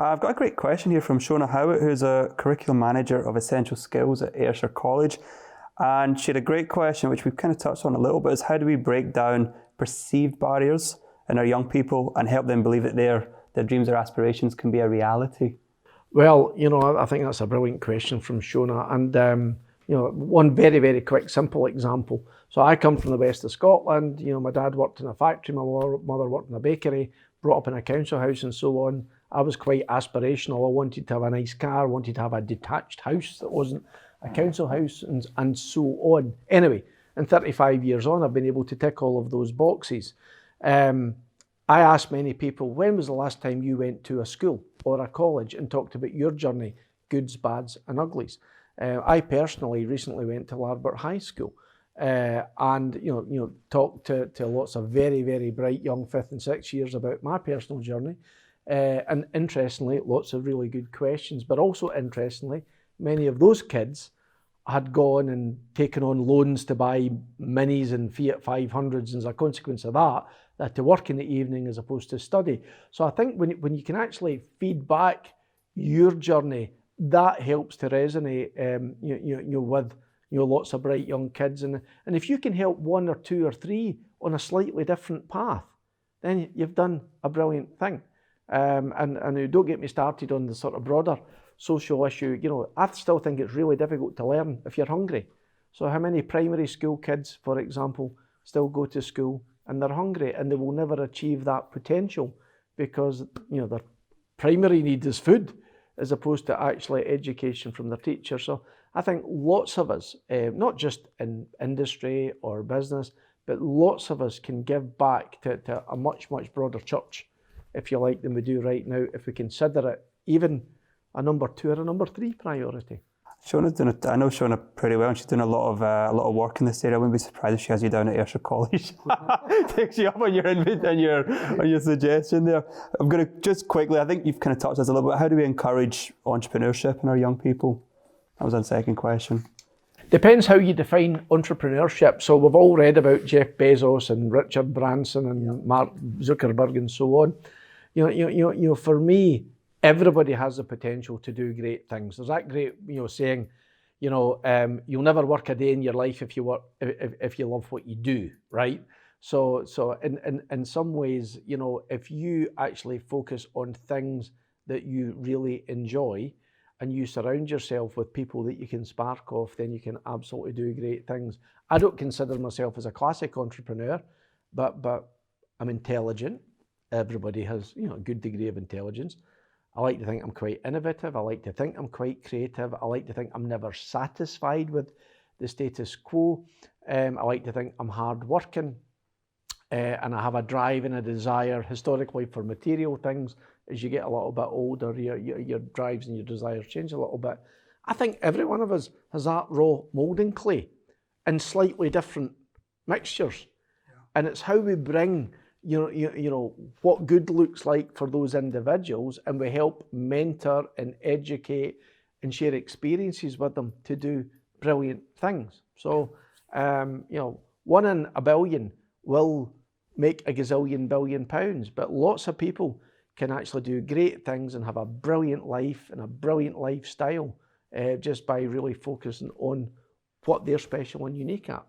I've got a great question here from Shona Howitt, who's a curriculum manager of essential skills at Ayrshire College. And she had a great question, which we've kind of touched on a little bit, is how do we break down perceived barriers in our young people and help them believe that their dreams or aspirations can be a reality? Well, I think that's a brilliant question from Shona. And, one very, very quick, simple example. So I come from the west of Scotland. My dad worked in a factory, my mother worked in a bakery, brought up in a council house and so on. I was quite aspirational. I wanted to have a nice car, wanted to have a detached house that wasn't a council house and so on. Anyway, in 35 years on, I've been able to tick all of those boxes. I ask many people, when was the last time you went to a school or a college and talked about your journey, goods, bads and uglies? I personally recently went to Larbert High School and talked to lots of very, very bright young 5th and 6th years about my personal journey. And interestingly, lots of really good questions, but also interestingly, many of those kids had gone and taken on loans to buy Minis and Fiat 500s, and as a consequence of that, they had to work in the evening as opposed to study. So I think when you can actually feed back your journey, that helps to resonate with lots of bright young kids. And if you can help 1 or 2 or 3 on a slightly different path, then you've done a brilliant thing. And don't get me started on the sort of broader social issue. I still think it's really difficult to learn if you're hungry. So how many primary school kids, for example, still go to school and they're hungry and they will never achieve that potential because their primary need is food as opposed to actually education from their teacher. So I think lots of us, not just in industry or business, but lots of us can give back to a much, much broader church, if you like, than we do right now, if we consider it even a number 2 or a number 3 priority. Shona's doing I know Shona pretty well, and she's doing a lot of work in this area. I wouldn't be surprised if she has you down at Ayrshire College. Takes you up on your suggestion there. I'm going to just quickly, I think you've kind of touched on this a little bit. How do we encourage entrepreneurship in our young people? That was our second question. Depends how you define entrepreneurship. So we've all read about Jeff Bezos and Richard Branson and Mark Zuckerberg and so on. For me, everybody has the potential to do great things. There's that great, saying, you'll never work a day in your life if you love what you do, right? So in some ways, if you actually focus on things that you really enjoy and you surround yourself with people that you can spark off, then you can absolutely do great things. I don't consider myself as a classic entrepreneur, but I'm intelligent. Everybody has, a good degree of intelligence. I like to think I'm quite innovative. I like to think I'm quite creative. I like to think I'm never satisfied with the status quo. I like to think I'm hardworking, and I have a drive and a desire historically for material things. As you get a little bit older, your drives and your desires change a little bit. I think every one of us has that raw moulding clay in slightly different mixtures. Yeah. And it's how we bring what good looks like for those individuals, and we help mentor and educate and share experiences with them to do brilliant things. So, 1 in a billion will make a gazillion billion pounds, but lots of people can actually do great things and have a brilliant life and a brilliant lifestyle just by really focusing on what they're special and unique at.